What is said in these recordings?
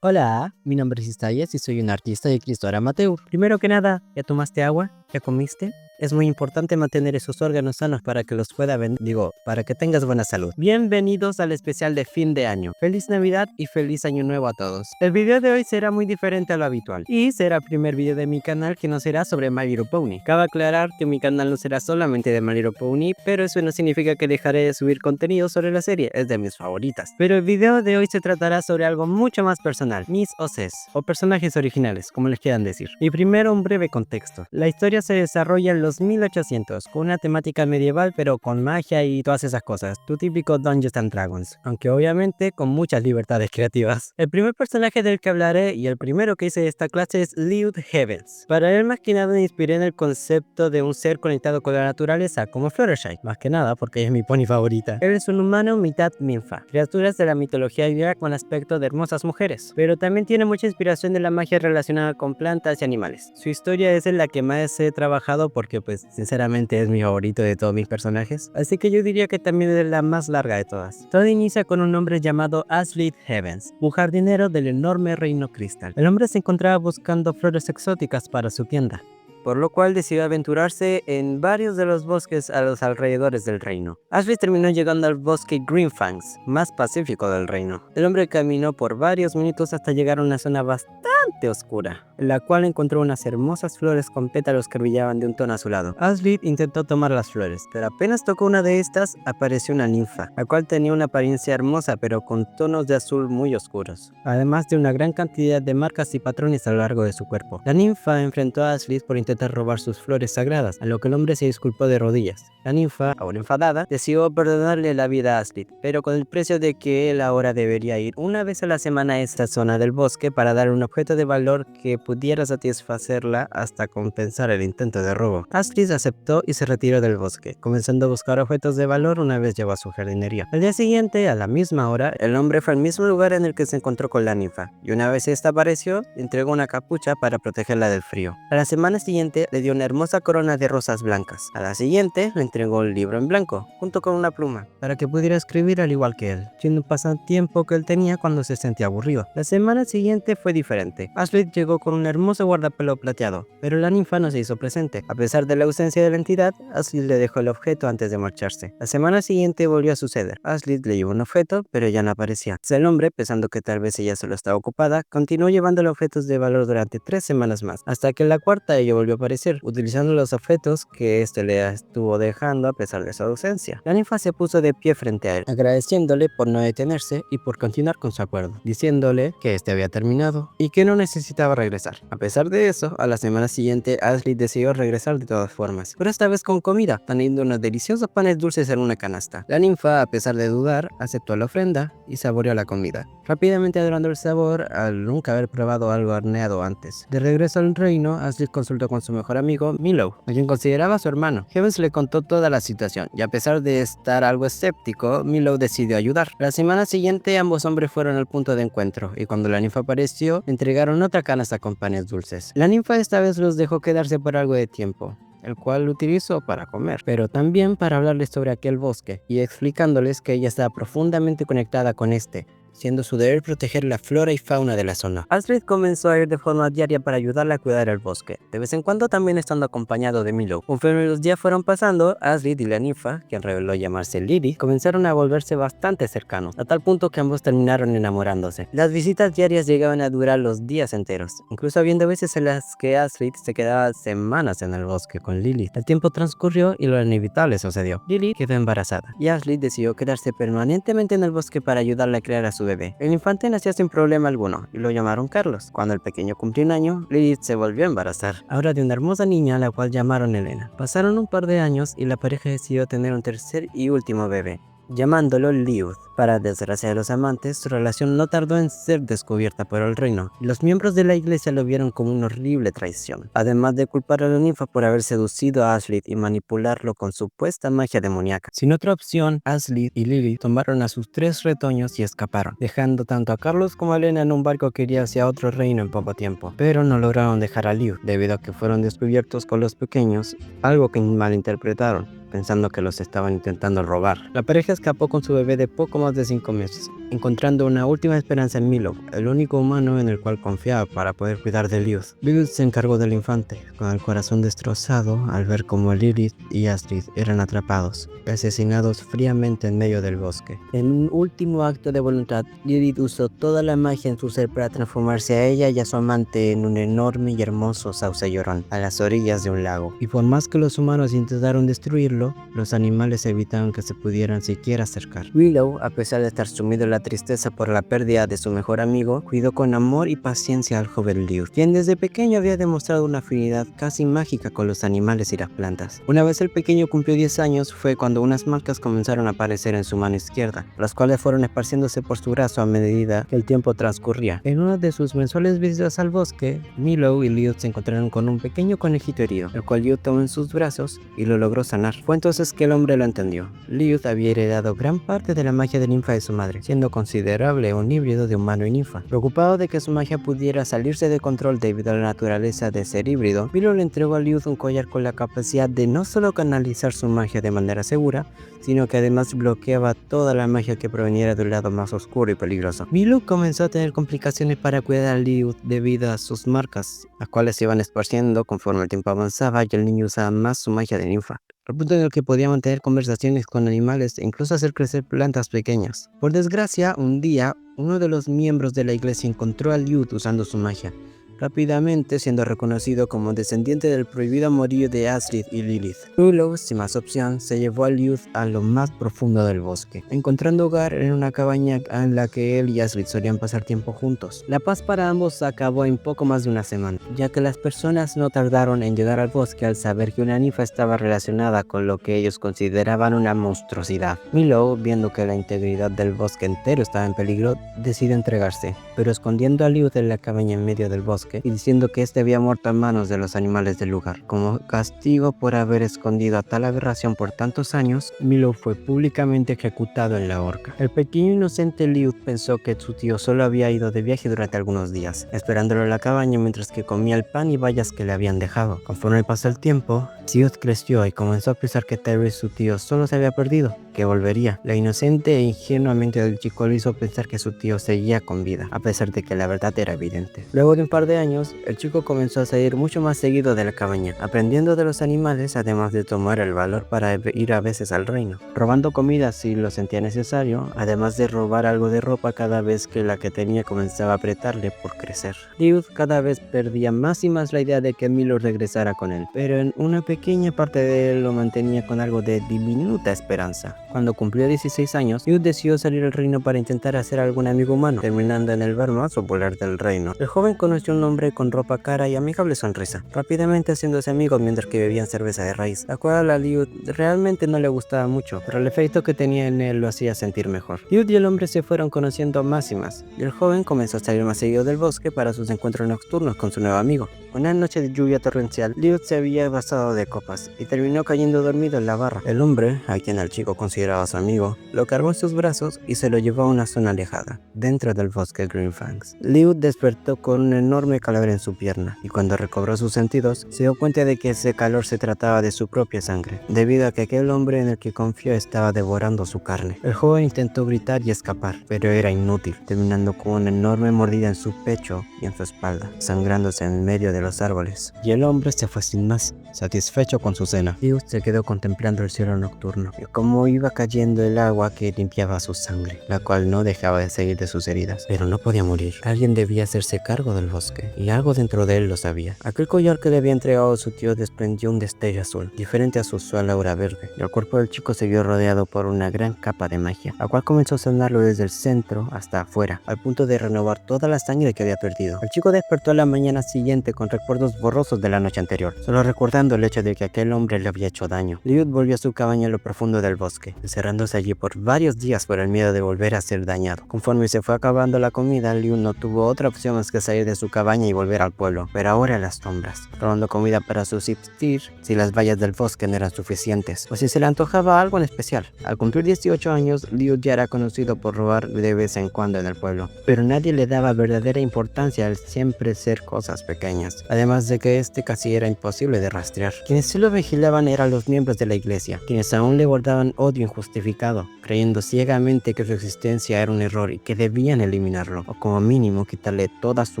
Hola, mi nombre es Isaías y soy un artista y escritor amateur. Primero que nada, ¿ya tomaste agua? ¿Ya comiste? Es muy importante mantener esos órganos sanos para que los pueda vender, para que tengas buena salud. Bienvenidos al especial de fin de año. Feliz Navidad y feliz año nuevo a todos. El video de hoy será muy diferente a lo habitual y será el primer video de mi canal que no será sobre My Little Pony. Cabe aclarar que mi canal no será solamente de My Little Pony, pero eso no significa que dejaré de subir contenido sobre la serie, es de mis favoritas. Pero el video de hoy se tratará sobre algo mucho más personal, mis OCs, o personajes originales, como les quieran decir. Y primero un breve contexto. La historia se desarrolla en los 1800, con una temática medieval pero con magia y todas esas cosas, tu típico Dungeons and Dragons, aunque obviamente con muchas libertades creativas. El primer personaje del que hablaré y el primero que hice de esta clase es Liyue Heavens. Para él más que nada me inspiré en el concepto de un ser conectado con la naturaleza, como Fluttershy, más que nada porque ella es mi pony favorita. Él es un humano mitad ninfa, criaturas de la mitología griega con aspecto de hermosas mujeres, pero también tiene mucha inspiración de la magia relacionada con plantas y animales. Su historia es en la que más he trabajado porque pues sinceramente es mi favorito de todos mis personajes, así que yo diría que también es la más larga de todas. Todo inicia con un hombre llamado Ashley Heavens, un jardinero del enorme reino Cristal. El hombre se encontraba buscando flores exóticas para su tienda, por lo cual decidió aventurarse en varios de los bosques a los alrededores del reino. Ashley terminó llegando al bosque Greenfangs, más pacífico del reino. El hombre caminó por varios minutos hasta llegar a una zona bastante oscura, en la cual encontró unas hermosas flores con pétalos que brillaban de un tono azulado. Ashley intentó tomar las flores, pero apenas tocó una de estas, apareció una ninfa, la cual tenía una apariencia hermosa pero con tonos de azul muy oscuros, además de una gran cantidad de marcas y patrones a lo largo de su cuerpo. La ninfa enfrentó a Ashley por intentar robar sus flores sagradas, a lo que el hombre se disculpó de rodillas. La ninfa, ahora enfadada, decidió perdonarle la vida a Ashley, pero con el precio de que él ahora debería ir una vez a la semana a esta zona del bosque para dar un objeto de valor que pudiera satisfacerla hasta compensar el intento de robo. Ashley aceptó y se retiró del bosque, comenzando a buscar objetos de valor una vez llegó a su jardinería. Al día siguiente, a la misma hora, el hombre fue al mismo lugar en el que se encontró con la ninfa, y una vez esta apareció, entregó una capucha para protegerla del frío. A la semana siguiente le dio una hermosa corona de rosas blancas. A la siguiente le entregó un libro en blanco, junto con una pluma, para que pudiera escribir al igual que él, siendo un pasatiempo que él tenía cuando se sentía aburrido. La semana siguiente fue diferente. Ashley llegó con un hermoso guardapelo plateado, pero la ninfa no se hizo presente. A pesar de la ausencia de la entidad, Ashley le dejó el objeto antes de marcharse. La semana siguiente volvió a suceder. Ashley le llevó un objeto, pero ya no aparecía. El hombre, pensando que tal vez ella solo estaba ocupada, continuó llevándole objetos de valor durante 3 semanas más, hasta que en la cuarta ella volvió a aparecer, utilizando los objetos que este le estuvo dejando a pesar de su ausencia. La ninfa se puso de pie frente a él, agradeciéndole por no detenerse y por continuar con su acuerdo, diciéndole que este había terminado y que no necesitaba regresar. A pesar de eso, a la semana siguiente Ashley decidió regresar de todas formas, pero esta vez con comida, teniendo unos deliciosos panes dulces en una canasta. La ninfa, a pesar de dudar, aceptó la ofrenda y saboreó la comida, rápidamente adorando el sabor al nunca haber probado algo horneado antes. De regreso al reino, Ashley consultó con su mejor amigo, Milo, a quien consideraba su hermano. Heavens le contó toda la situación, y a pesar de estar algo escéptico, Milo decidió ayudar. La semana siguiente, ambos hombres fueron al punto de encuentro, y cuando la ninfa apareció, le entregaron otra canasta con panes dulces. La ninfa esta vez los dejó quedarse por algo de tiempo, el cual lo utilizó para comer, pero también para hablarles sobre aquel bosque y explicándoles que ella estaba profundamente conectada con este, siendo su deber proteger la flora y fauna de la zona. Ashley comenzó a ir de forma diaria para ayudarla a cuidar el bosque, de vez en cuando también estando acompañado de Milo. Conforme los días fueron pasando, Ashley y la ninfa, quien reveló llamarse Lily, comenzaron a volverse bastante cercanos, a tal punto que ambos terminaron enamorándose. Las visitas diarias llegaban a durar los días enteros, incluso habiendo veces en las que Ashley se quedaba semanas en el bosque con Lily. El tiempo transcurrió y lo inevitable sucedió. Lily quedó embarazada, y Ashley decidió quedarse permanentemente en el bosque para ayudarle a crear a su bebé. El infante nació sin problema alguno y lo llamaron Carlos. Cuando el pequeño cumplió 1 año, Lilith se volvió a embarazar, ahora de una hermosa niña a la cual llamaron Elena. Pasaron un par de años y la pareja decidió tener un tercer y último bebé, llamándolo Liyue. Para desgracia de los amantes, su relación no tardó en ser descubierta por el reino, y los miembros de la iglesia lo vieron como una horrible traición, además de culpar a la ninfa por haber seducido a Ashley y manipularlo con supuesta magia demoníaca. Sin otra opción, Ashley y Lily tomaron a sus 3 retoños y escaparon, dejando tanto a Carlos como a Elena en un barco que iría hacia otro reino en poco tiempo, pero no lograron dejar a Liyue, debido a que fueron descubiertos con los pequeños, algo que malinterpretaron, pensando que los estaban intentando robar. La pareja escapó con su bebé de poco más de 5 meses, encontrando una última esperanza en Milo, el único humano en el cual confiaba para poder cuidar de Lilith. Lilith se encargó del infante, con el corazón destrozado al ver cómo Lilith y Astrid eran atrapados, asesinados fríamente en medio del bosque. En un último acto de voluntad, Lilith usó toda la magia en su ser para transformarse a ella y a su amante en un enorme y hermoso sauce llorón, a las orillas de un lago. Y por más que los humanos intentaron destruirlo, los animales evitaron que se pudieran siquiera acercar. Willow, a pesar de estar sumido en la tristeza por la pérdida de su mejor amigo, cuidó con amor y paciencia al joven Lilith, quien desde pequeño había demostrado una afinidad casi mágica con los animales y las plantas. Una vez el pequeño cumplió 10 años fue cuando unas marcas comenzaron a aparecer en su mano izquierda, las cuales fueron esparciéndose por su brazo a medida que el tiempo transcurría. En una de sus mensuales visitas al bosque, Willow y Lilith se encontraron con un pequeño conejito herido, el cual Lilith tomó en sus brazos y lo logró sanar. Fue entonces que el hombre lo entendió. Lilith había heredado gran parte de la magia de ninfa de su madre, siendo considerable un híbrido de humano y ninfa. Preocupado de que su magia pudiera salirse de control debido a la naturaleza de ser híbrido, Willow le entregó a Lilith un collar con la capacidad de no solo canalizar su magia de manera segura, sino que además bloqueaba toda la magia que proveniera del lado más oscuro y peligroso. Willow comenzó a tener complicaciones para cuidar a Lilith debido a sus marcas, las cuales se iban esparciendo conforme el tiempo avanzaba y el niño usaba más su magia de ninfa, al punto en el que podía mantener conversaciones con animales e incluso hacer crecer plantas pequeñas. Por desgracia, un día, uno de los miembros de la iglesia encontró a Lilith usando su magia, rápidamente siendo reconocido como descendiente del prohibido amorío de Astrid y Lilith. Willow, sin más opción, se llevó a Lilith a lo más profundo del bosque, encontrando hogar en una cabaña en la que él y Astrid solían pasar tiempo juntos. La paz para ambos acabó en poco más de una semana, ya que las personas no tardaron en llegar al bosque al saber que una ninfa estaba relacionada con lo que ellos consideraban una monstruosidad. Willow, viendo que la integridad del bosque entero estaba en peligro, decide entregarse, pero escondiendo a Lilith en la cabaña en medio del bosque y diciendo que este había muerto a manos de los animales del lugar. Como castigo por haber escondido a tal aberración por tantos años, Willow fue públicamente ejecutado en la horca. El pequeño inocente Lilith pensó que su tío solo había ido de viaje durante algunos días, esperándolo en la cabaña mientras que comía el pan y bayas que le habían dejado. Conforme pasó el tiempo, Lilith creció y comenzó a pensar que Terry, su tío, solo se había perdido, que volvería. La inocente e ingenuamente del chico lo hizo pensar que su tío seguía con vida, a pesar de que la verdad era evidente. Luego de un par de años, el chico comenzó a salir mucho más seguido de la cabaña, aprendiendo de los animales, además de tomar el valor para ir a veces al reino, robando comida si lo sentía necesario, además de robar algo de ropa cada vez que la que tenía comenzaba a apretarle por crecer. Lilith cada vez perdía más y más la idea de que Milo regresara con él, pero en una pequeña parte de él lo mantenía con algo de diminuta esperanza. Cuando cumplió 16 años, Lilith decidió salir al reino para intentar hacer algún amigo humano, terminando en el bar más popular del reino. El joven conoció un hombre con ropa cara y amigable sonrisa, rápidamente haciéndose amigo mientras que bebían cerveza de raíz, la cual a Lilith realmente no le gustaba mucho, pero el efecto que tenía en él lo hacía sentir mejor. Lilith y el hombre se fueron conociendo más y más, y el joven comenzó a salir más seguido del bosque para sus encuentros nocturnos con su nuevo amigo. Una noche de lluvia torrencial, Lilith se había basado de copas y terminó cayendo dormido en la barra. El hombre, a quien el chico consideraba su amigo, lo cargó en sus brazos y se lo llevó a una zona alejada, dentro del bosque Green Fangs. Lilith despertó con un enorme calor en su pierna y cuando recobró sus sentidos, se dio cuenta de que ese calor se trataba de su propia sangre, debido a que aquel hombre en el que confió estaba devorando su carne. El joven intentó gritar y escapar, pero era inútil, terminando con una enorme mordida en su pecho y en su espalda, sangrándose en medio de los árboles, y el hombre se fue sin más, satisfecho con su cena. Lilith se quedó contemplando el cielo nocturno y cómo iba cayendo el agua que limpiaba su sangre, la cual no dejaba de seguir de sus heridas, pero no podía morir. Alguien debía hacerse cargo del bosque, y algo dentro de él lo sabía. Aquel collar que le había entregado su tío desprendió un destello azul, diferente a su usual aura verde, y el cuerpo del chico se vio rodeado por una gran capa de magia, la cual comenzó a sanarlo desde el centro hasta afuera, al punto de renovar toda la sangre que había perdido. El chico despertó a la mañana siguiente con recuerdos borrosos de la noche anterior, solo recordando el hecho de que aquel hombre le había hecho daño. Lilith volvió a su cabaña en lo profundo del bosque, encerrándose allí por varios días por el miedo de volver a ser dañado. Conforme se fue acabando la comida, Lilith no tuvo otra opción más que salir de su cabaña y volver al pueblo, pero ahora en las sombras, robando comida para subsistir si las vallas del bosque no eran suficientes, o si se le antojaba algo en especial. Al cumplir 18 años, Lilith ya era conocido por robar de vez en cuando en el pueblo, pero nadie le daba verdadera importancia al siempre ser cosas pequeñas. ciudades, además de que este casi era imposible de rastrear. Quienes sí lo vigilaban eran los miembros de la iglesia, quienes aún le guardaban odio injustificado, creyendo ciegamente que su existencia era un error y que debían eliminarlo, o como mínimo quitarle toda su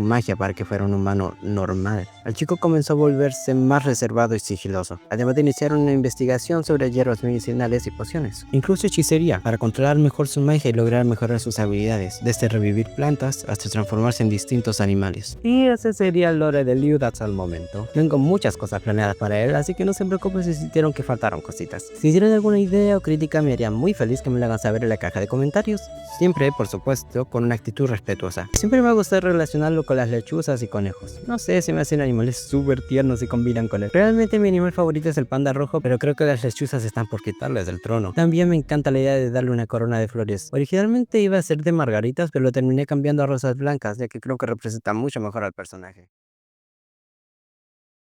magia para que fuera un humano normal. El chico comenzó a volverse más reservado y sigiloso, además de iniciar una investigación sobre hierbas medicinales y pociones, incluso hechicería, para controlar mejor su magia y lograr mejorar sus habilidades, desde revivir plantas hasta transformarse en distintos animales. Y ese sería el lore de Liu hasta el momento. Tengo muchas cosas planeadas para él, así que no se preocupen si sintieron que faltaron cositas. Si tienen alguna idea o crítica, me haría muy feliz que me la hagan saber en la caja de comentarios. Siempre, por supuesto, con una actitud respetuosa. Siempre me gusta relacionarlo con las lechuzas y conejos. No sé, se me hacen animales súper tiernos y combinan con él. Realmente mi animal favorito es el panda rojo, pero creo que las lechuzas están por quitarles del trono. También me encanta la idea de darle una corona de flores. Originalmente iba a ser de margaritas, pero lo terminé cambiando a rosas blancas, ya que creo que representa mucho mejor al personaje.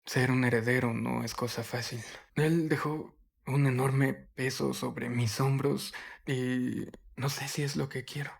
Ser un heredero no es cosa fácil. Él dejó un enorme peso sobre mis hombros y no sé si es lo que quiero.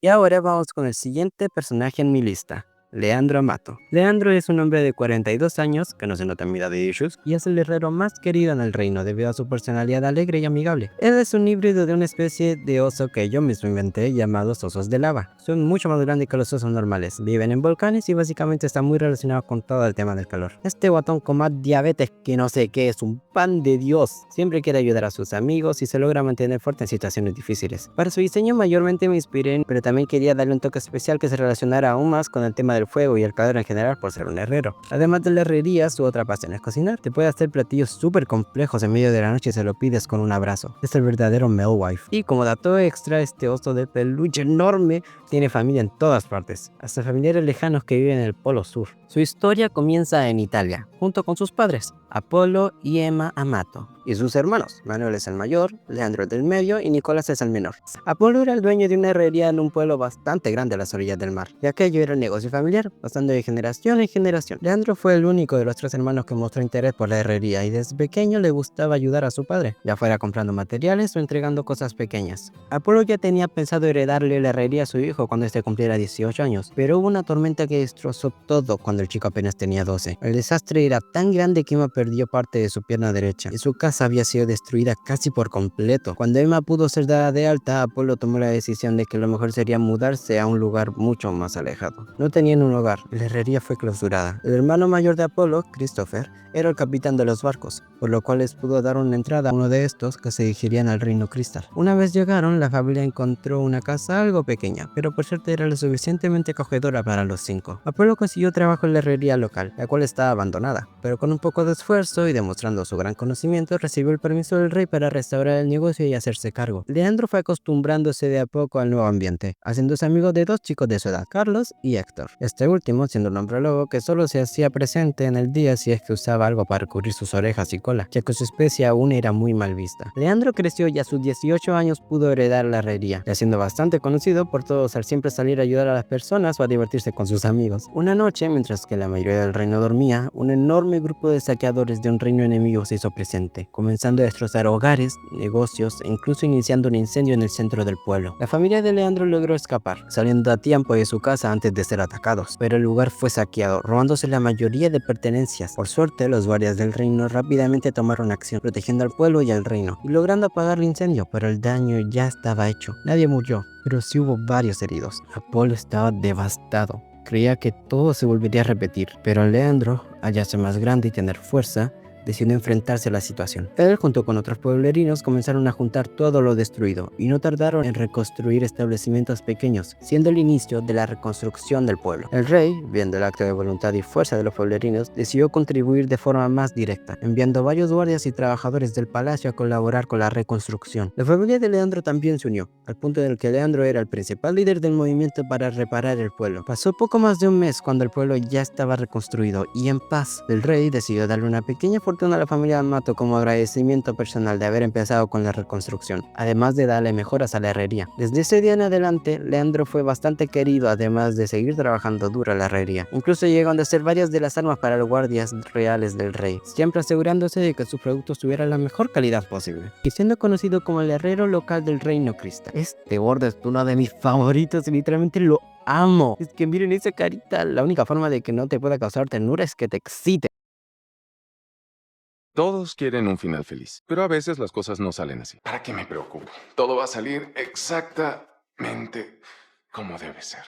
Y ahora vamos con el siguiente personaje en mi lista. Leandro Amato. Leandro es un hombre de 42 años, que no se nota en mi edad de issues, y es el herrero más querido en el reino debido a su personalidad alegre y amigable. Él es un híbrido de una especie de oso que yo mismo inventé llamados osos de lava. Son mucho más grandes que los osos normales, viven en volcanes y básicamente están muy relacionados con todo el tema del calor. Este guatón con más diabetes que no sé qué es un pan de Dios. Siempre quiere ayudar a sus amigos y se logra mantener fuerte en situaciones difíciles. Para su diseño mayormente me inspiré pero también quería darle un toque especial que se relacionara aún más con el tema del fuego y el calor en general por ser un herrero. Además de la herrería, su otra pasión es cocinar. Te puede hacer platillos súper complejos en medio de la noche y se lo pides con un abrazo. Es el verdadero Melwife. Y como dato extra, este oso de peluche enorme tiene familia en todas partes, hasta familiares lejanos que viven en el Polo Sur. Su historia comienza en Italia, junto con sus padres, Apolo y Emma Amato, y sus hermanos, Manuel es el mayor, Leandro es el medio y Nicolás es el menor. Apolo era el dueño de una herrería en un pueblo bastante grande a las orillas del mar, y aquello era un negocio familiar, pasando de generación en generación. Leandro fue el único de los tres hermanos que mostró interés por la herrería y desde pequeño le gustaba ayudar a su padre, ya fuera comprando materiales o entregando cosas pequeñas. Apolo ya tenía pensado heredarle la herrería a su hijo cuando este cumpliera 18 años, pero hubo una tormenta que destrozó todo cuando el chico apenas tenía 12. El desastre era tan grande que Emma perdió parte de su pierna derecha y su casa había sido destruida casi por completo. Cuando Emma pudo ser dada de alta, Apolo tomó la decisión de que lo mejor sería mudarse a un lugar mucho más alejado. No tenían un hogar, la herrería fue clausurada. El hermano mayor de Apolo, Christopher, era el capitán de los barcos, por lo cual les pudo dar una entrada a uno de estos que se dirigirían al reino Cristal. Una vez llegaron, la familia encontró una casa algo pequeña, pero por suerte era lo suficientemente acogedora para los 5. Apolo consiguió trabajo en la herrería local, la cual estaba abandonada, pero con un poco de esfuerzo y demostrando su gran conocimiento, recibió el permiso del rey para restaurar el negocio y hacerse cargo. Leandro fue acostumbrándose de a poco al nuevo ambiente, haciéndose amigo de dos chicos de su edad, Carlos y Héctor. Este último siendo un hombre lobo que solo se hacía presente en el día si es que usaba algo para cubrir sus orejas y cola, ya que su especie aún era muy mal vista. Leandro creció y a sus 18 años pudo heredar la herrería, ya siendo bastante conocido por todos al siempre salir a ayudar a las personas o a divertirse con sus amigos. Una noche, mientras que la mayoría del reino dormía, un enorme grupo de saqueadores de un reino enemigo se hizo presente, comenzando a destrozar hogares, negocios e incluso iniciando un incendio en el centro del pueblo. La familia de Leandro logró escapar, saliendo a tiempo de su casa antes de ser atacados, pero el lugar fue saqueado, robándose la mayoría de pertenencias. Por suerte, los guardias del reino rápidamente tomaron acción, protegiendo al pueblo y al reino, y logrando apagar el incendio, pero el daño ya estaba hecho. Nadie murió, pero sí hubo varios heridos. Apolo estaba devastado. Creía que todo se volvería a repetir, pero Leandro, al ya ser más grande y tener fuerza, decidió enfrentarse a la situación. Él, junto con otros pueblerinos, comenzaron a juntar todo lo destruido y no tardaron en reconstruir establecimientos pequeños, siendo el inicio de la reconstrucción del pueblo. El rey, viendo el acto de voluntad y fuerza de los pueblerinos, decidió contribuir de forma más directa, enviando varios guardias y trabajadores del palacio a colaborar con la reconstrucción. La familia de Leandro también se unió, al punto en el que Leandro era el principal líder del movimiento para reparar el pueblo. Pasó poco más de un mes cuando el pueblo ya estaba reconstruido y en paz. El rey decidió darle una pequeña fortuna a la familia Amato como agradecimiento personal de haber empezado con la reconstrucción, además de darle mejoras a la herrería. Desde ese día en adelante, Leandro fue bastante querido, además de seguir trabajando duro en la herrería. Incluso llegando a hacer varias de las armas para los guardias reales del rey, siempre asegurándose de que sus productos tuvieran la mejor calidad posible. Y siendo conocido como el herrero local del reino cristal. Este gordo es uno de mis favoritos y literalmente lo amo. Es que miren esa carita, la única forma de que no te pueda causar ternura es que te excite. Todos quieren un final feliz, pero a veces las cosas no salen así. ¿Para qué me preocupo? Todo va a salir exactamente como debe ser.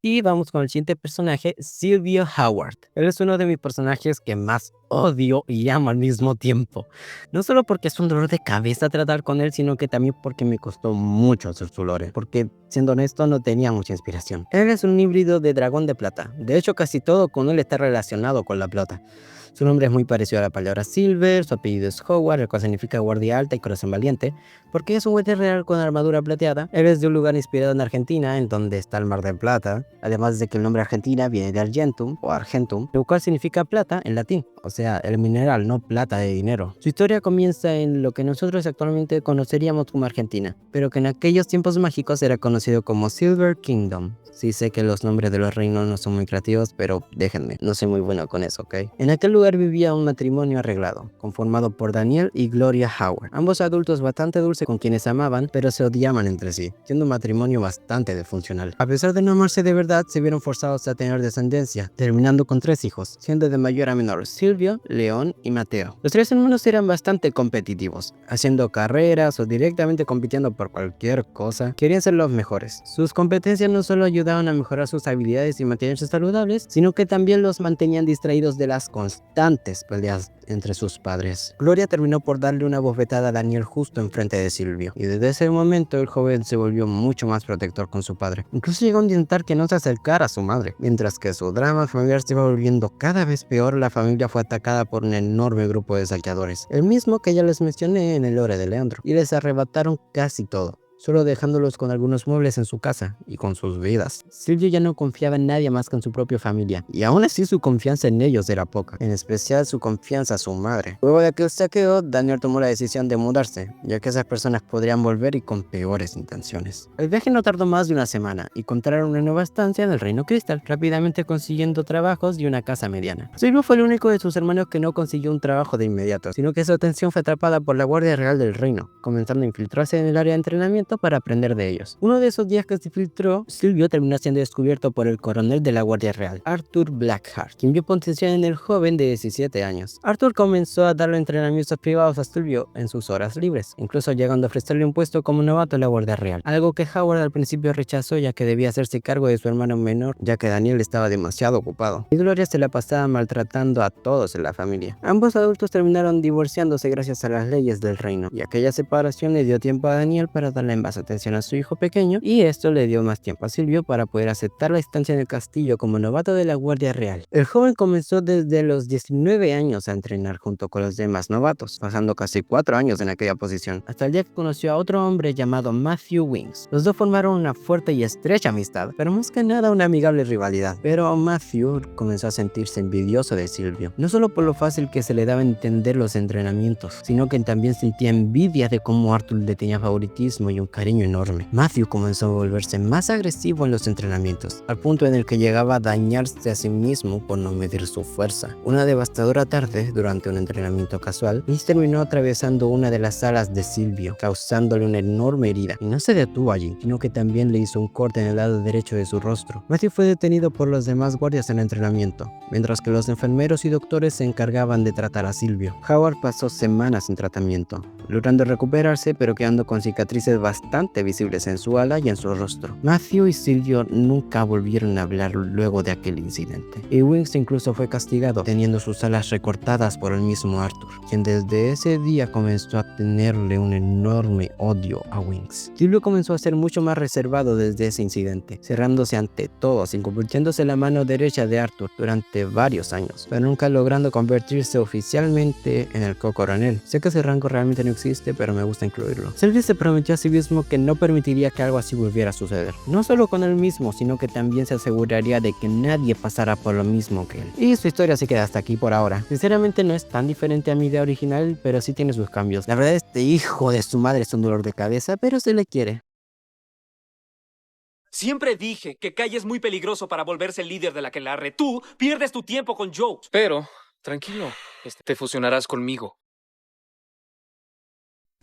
Y vamos con el siguiente personaje, Silvio Howard. Él es uno de mis personajes que más odio y amo al mismo tiempo. No solo porque es un dolor de cabeza tratar con él, sino que también porque me costó mucho hacer su lore. Porque, siendo honesto, no tenía mucha inspiración. Él es un híbrido de dragón de plata. De hecho, casi todo con él está relacionado con la plata. Su nombre es muy parecido a la palabra Silver, su apellido es Howard, el cual significa guardia alta y corazón valiente, porque es un guardia real con armadura plateada. Él es de un lugar inspirado en Argentina, en donde está el Mar del Plata, además de que el nombre Argentina viene de Argentum o Argentum, lo cual significa plata en latín, o sea, el mineral, no plata de dinero. Su historia comienza en lo que nosotros actualmente conoceríamos como Argentina, pero que en aquellos tiempos mágicos era conocido como Silver Kingdom. Sí sé que los nombres de los reinos no son muy creativos, pero déjenme, no soy muy bueno con eso, ¿ok? En aquel lugar vivía un matrimonio arreglado, conformado por Daniel y Gloria Howard. Ambos adultos bastante dulces con quienes amaban, pero se odiaban entre sí, siendo un matrimonio bastante disfuncional. A pesar de no amarse de verdad, se vieron forzados a tener descendencia, terminando con 3 hijos, siendo de mayor a menor Silvio, León y Mateo. Los 3 hermanos eran bastante competitivos, haciendo carreras o directamente compitiendo por cualquier cosa. Querían ser los mejores. Sus competencias no solo ayudaban a mejorar sus habilidades y mantenerse saludables, sino que también los mantenían distraídos de las constantes peleas entre sus padres. Gloria terminó por darle una bofetada a Daniel justo enfrente de Silvio, y desde ese momento el joven se volvió mucho más protector con su padre. Incluso llegó a intentar que no se acercara a su madre. Mientras que su drama familiar se iba volviendo cada vez peor, la familia fue atacada por un enorme grupo de saqueadores, el mismo que ya les mencioné en el lore de Leandro, y les arrebataron casi todo, solo dejándolos con algunos muebles en su casa y con sus vidas. Silvio ya no confiaba en nadie más que en su propia familia, y aún así su confianza en ellos era poca, en especial su confianza a su madre. Luego de aquel saqueo, Daniel tomó la decisión de mudarse, ya que esas personas podrían volver y con peores intenciones. El viaje no tardó más de una semana, y encontraron una nueva estancia en el Reino Cristal, rápidamente consiguiendo trabajos y una casa mediana. Silvio fue el único de sus hermanos que no consiguió un trabajo de inmediato, sino que su atención fue atrapada por la Guardia Real del Reino, comenzando a infiltrarse en el área de entrenamiento para aprender de ellos. Uno de esos días que se filtró, Silvio terminó siendo descubierto por el coronel de la Guardia Real, Arthur Blackheart, quien vio potencial en el joven de 17 años. Arthur comenzó a darle entrenamientos privados a Silvio en sus horas libres, incluso llegando a ofrecerle un puesto como novato en la Guardia Real, algo que Howard al principio rechazó, ya que debía hacerse cargo de su hermano menor, ya que Daniel estaba demasiado ocupado. Y Gloria se la pasaba maltratando a todos en la familia. Ambos adultos terminaron divorciándose gracias a las leyes del reino, y aquella separación le dio tiempo a Daniel para darle más atención a su hijo pequeño, y esto le dio más tiempo a Silvio para poder aceptar la estancia en el castillo como novato de la Guardia Real. El joven comenzó desde los 19 años a entrenar junto con los demás novatos, pasando casi 4 años en aquella posición, hasta el día que conoció a otro hombre llamado Matthew Wings. Los dos formaron una fuerte y estrecha amistad, pero más que nada una amigable rivalidad. Pero Matthew comenzó a sentirse envidioso de Silvio, no solo por lo fácil que se le daba a entender los entrenamientos, sino que también sentía envidia de cómo Arthur le tenía favoritismo y un cariño enorme. Matthew comenzó a volverse más agresivo en los entrenamientos, al punto en el que llegaba a dañarse a sí mismo por no medir su fuerza. Una devastadora tarde, durante un entrenamiento casual, Vince terminó atravesando una de las alas de Silvio, causándole una enorme herida, y no se detuvo allí, sino que también le hizo un corte en el lado derecho de su rostro. Matthew fue detenido por los demás guardias en entrenamiento, mientras que los enfermeros y doctores se encargaban de tratar a Silvio. Howard pasó semanas en tratamiento, logrando recuperarse, pero quedando con cicatrices bastante visibles en su ala y en su rostro. Matthew y Silvio nunca volvieron a hablar luego de aquel incidente, y Wings incluso fue castigado, teniendo sus alas recortadas por el mismo Arthur, quien desde ese día comenzó a tenerle un enorme odio a Wings. Silvio comenzó a ser mucho más reservado desde ese incidente, cerrándose ante todos y convirtiéndose en la mano derecha de Arthur durante varios años, pero nunca logrando convertirse oficialmente en el co-coronel. Sé que ese rango realmente no existe, pero me gusta incluirlo. Silvio se prometió a sí mismo mismo que no permitiría que algo así volviera a suceder. No solo con él mismo, sino que también se aseguraría de que nadie pasara por lo mismo que él. Y su historia se queda hasta aquí por ahora. Sinceramente no es tan diferente a mi idea original, pero sí tiene sus cambios. La verdad, este hijo de su madre es un dolor de cabeza, pero se le quiere. Siempre dije que Kai es muy peligroso para volverse el líder de la aquelarre. Tú pierdes tu tiempo con Joe. Pero, tranquilo, te fusionarás conmigo.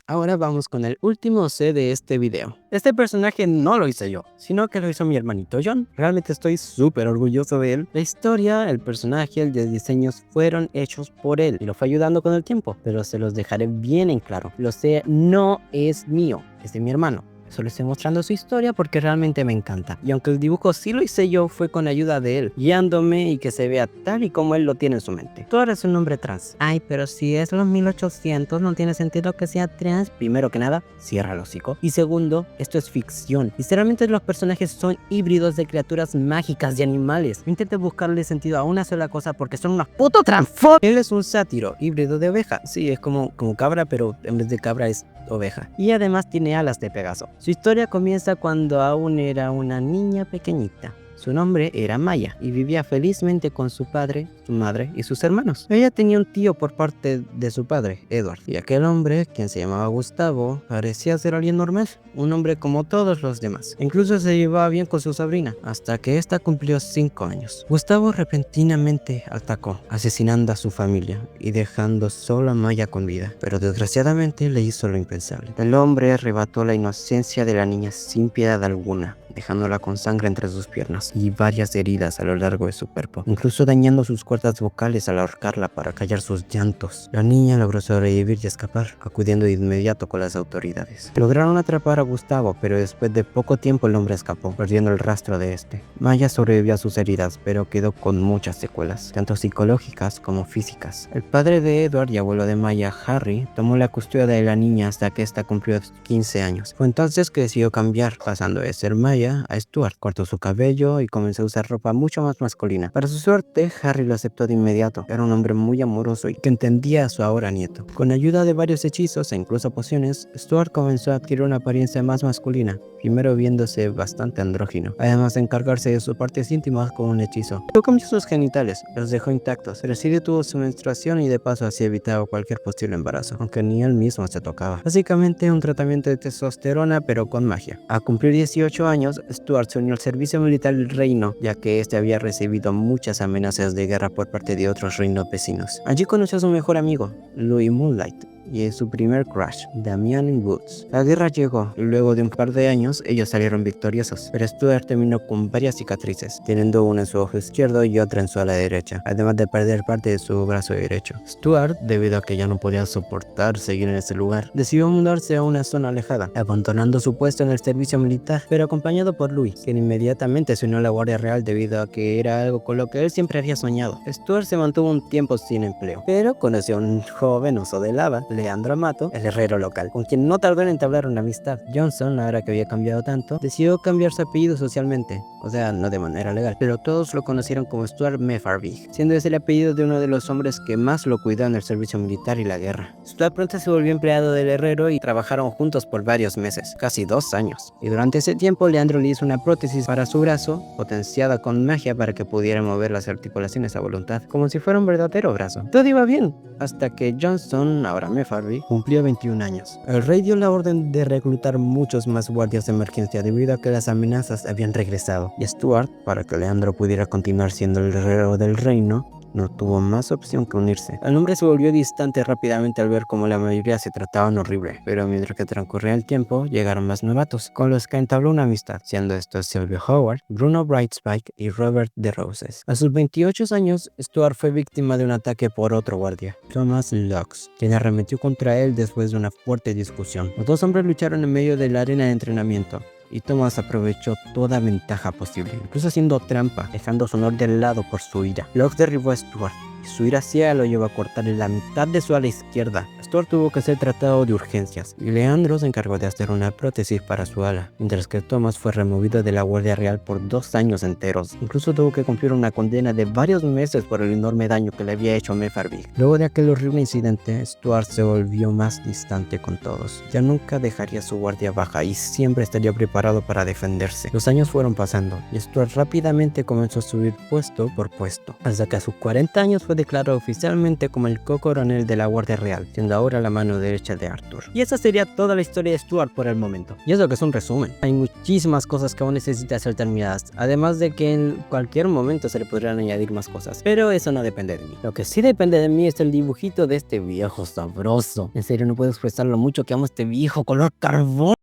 Ahora vamos con el último C de este video. Este personaje no lo hice yo, sino que lo hizo mi hermanito John. Realmente estoy súper orgulloso de él. La historia, el personaje, el de diseños fueron hechos por él y lo fue ayudando con el tiempo, pero se los dejaré bien en claro. Lo sé, no es mío, es de mi hermano. Solo estoy mostrando su historia porque realmente me encanta. Y aunque el dibujo sí lo hice yo, fue con ayuda de él, guiándome y que se vea tal y como él lo tiene en su mente. Tú eres un hombre trans. Ay, pero si es los 1800, no tiene sentido que sea trans. Primero que nada, cierra el hocico. Y segundo, esto es ficción. Literalmente los personajes son híbridos de criaturas mágicas y animales. No intentes buscarle sentido a una sola cosa porque son unos putos transformers. Él es un sátiro híbrido de oveja. Sí, es como cabra, pero en vez de cabra es oveja. Y además tiene alas de Pegaso. Su historia comienza cuando aún era una niña pequeñita. Su nombre era Maya y vivía felizmente con su padre, su madre y sus hermanos. Ella tenía un tío por parte de su padre, Edward, y aquel hombre, quien se llamaba Gustavo, parecía ser alguien normal, un hombre como todos los demás. Incluso se llevaba bien con su sobrina, hasta que ésta cumplió 5 años. Gustavo repentinamente atacó, asesinando a su familia y dejando solo a Maya con vida, pero desgraciadamente le hizo lo impensable. El hombre arrebató la inocencia de la niña sin piedad alguna, dejándola con sangre entre sus piernas y varias heridas a lo largo de su cuerpo, incluso dañando sus cuerdas vocales al ahorcarla para callar sus llantos. La niña logró sobrevivir y escapar, acudiendo de inmediato con las autoridades. Lograron atrapar a Gustavo, pero después de poco tiempo el hombre escapó, perdiendo el rastro de este. Maya sobrevivió a sus heridas, pero quedó con muchas secuelas, tanto psicológicas como físicas. El padre de Edward y abuelo de Maya, Harry, tomó la custodia de la niña hasta que ésta cumplió 15 años. Fue entonces que decidió cambiar, pasando de ser Maya a Stuart. Cortó su cabello y comenzó a usar ropa mucho más masculina. Para su suerte, Harry lo aceptó de inmediato. Era un hombre muy amoroso y que entendía a su ahora nieto. Con ayuda de varios hechizos e incluso pociones, Stuart comenzó a adquirir una apariencia más masculina, primero viéndose bastante andrógino, además de encargarse de sus partes íntimas con un hechizo. Luego cambió sus genitales, los dejó intactos. Recién tuvo su menstruación y de paso así evitaba cualquier posible embarazo, aunque ni él mismo se tocaba. Básicamente un tratamiento de testosterona pero con magia. A cumplir 18 años, Stuart se unió al servicio militar del reino, ya que este había recibido muchas amenazas de guerra por parte de otros reinos vecinos. Allí conoció a su mejor amigo, Louis Moonlight, y su primer crush, Damian Woods. La guerra llegó y luego de un par de años ellos salieron victoriosos, pero Stuart terminó con varias cicatrices, teniendo una en su ojo izquierdo y otra en su ala derecha, además de perder parte de su brazo derecho. Stuart, debido a que ya no podía soportar seguir en ese lugar, decidió mudarse a una zona alejada, abandonando su puesto en el servicio militar, pero acompañado por Louis, quien inmediatamente se unió a la Guardia Real debido a que era algo con lo que él siempre había soñado. Stuart se mantuvo un tiempo sin empleo, pero conoció a un joven oso de lava, Leandro Amato, el herrero local, con quien no tardó en entablar una amistad. Johnson, ahora que había cambiado tanto, decidió cambiar su apellido socialmente, o sea, no de manera legal, pero todos lo conocieron como Stuart Mefarvig, siendo ese el apellido de uno de los hombres que más lo cuidó en el servicio militar y la guerra. Stuart pronto se volvió empleado del herrero y trabajaron juntos por varios meses, casi 2 años, y durante ese tiempo Leandro le hizo una prótesis para su brazo, potenciada con magia para que pudiera mover las articulaciones a voluntad, como si fuera un verdadero brazo. Todo iba bien, hasta que Johnson, ahora Mefarvig, cumplió 21 años. El rey dio la orden de reclutar muchos más guardias de emergencia debido a que las amenazas habían regresado, y Stuart, para que Leandro pudiera continuar siendo el herrero del reino, no tuvo más opción que unirse. El hombre se volvió distante rápidamente al ver cómo la mayoría se trataban horrible, pero mientras que transcurría el tiempo, llegaron más novatos, con los que entabló una amistad, siendo estos Sylvia Howard, Bruno Brightspike y Robert de Roses. A sus 28 años, Stuart fue víctima de un ataque por otro guardia, Thomas Lux, quien arremetió contra él después de una fuerte discusión. Los dos hombres lucharon en medio de la arena de entrenamiento, y Thomas aprovechó toda ventaja posible, incluso haciendo trampa, dejando su honor de lado por su ira. Lux derribó a Stuart, y su ira ciega lo llevó a cortarle la mitad de su ala izquierda. Stuart tuvo que ser tratado de urgencias y Leandro se encargó de hacer una prótesis para su ala, mientras que Thomas fue removido de la Guardia Real por 2 años enteros. Incluso tuvo que cumplir una condena de varios meses por el enorme daño que le había hecho a Mefarvig. Luego de aquel horrible incidente, Stuart se volvió más distante con todos. Ya nunca dejaría su guardia baja y siempre estaría preparado para defenderse. Los años fueron pasando y Stuart rápidamente comenzó a subir puesto por puesto, hasta que a sus 40 años fue declarado oficialmente como el co-coronel de la Guardia Real, siendo ahora la mano derecha de Arthur. Y esa sería toda la historia de Stuart por el momento. Y eso que es un resumen. Hay muchísimas cosas que aún necesitan ser terminadas, además de que en cualquier momento se le podrían añadir más cosas, pero eso no depende de mí. Lo que sí depende de mí es el dibujito de este viejo sabroso. En serio, no puedo expresar lo mucho que amo este viejo color carbón.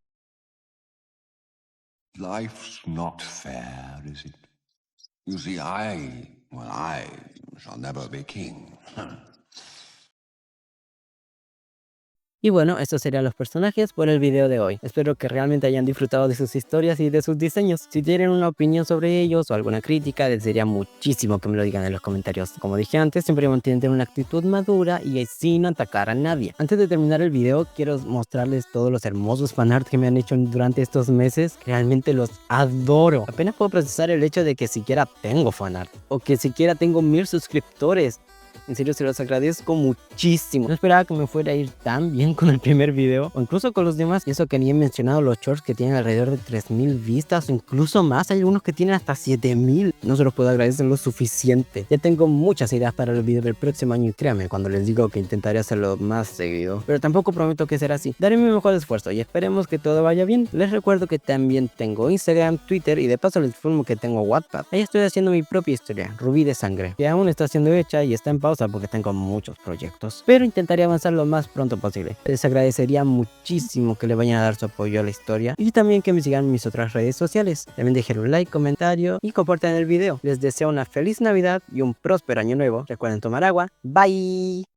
Life's not fair, is it? You see, I shall never be king. Y bueno, estos serían los personajes por el video de hoy. Espero que realmente hayan disfrutado de sus historias y de sus diseños. Si tienen una opinión sobre ellos o alguna crítica, les diría muchísimo que me lo digan en los comentarios. Como dije antes, siempre mantienen una actitud madura y sin atacar a nadie. Antes de terminar el video, quiero mostrarles todos los hermosos fanart que me han hecho durante estos meses. Realmente los adoro. Apenas puedo procesar el hecho de que siquiera tengo fanart o que siquiera tengo 1000 suscriptores. En serio, se los agradezco muchísimo. No esperaba que me fuera a ir tan bien con el primer video, o incluso con los demás. Y eso que ni he mencionado los shorts que tienen alrededor de 3000 vistas, o incluso más. Hay algunos que tienen hasta 7000. No se los puedo agradecer lo suficiente. Ya tengo muchas ideas para el video del próximo año y créanme cuando les digo que intentaré hacerlo más seguido. Pero tampoco prometo que será así. Daré mi mejor esfuerzo y esperemos que todo vaya bien. Les recuerdo que también tengo Instagram, Twitter y de paso les informo que tengo Wattpad. Ahí estoy haciendo mi propia historia, Rubí de Sangre, que aún está siendo hecha y está en pausa porque tengo muchos proyectos, pero intentaré avanzar lo más pronto posible. Les agradecería muchísimo que le vayan a dar su apoyo a la historia y también que me sigan en mis otras redes sociales. También dejen un like, comentario y compartan el video. Les deseo una feliz Navidad y un próspero año nuevo. Recuerden tomar agua. Bye.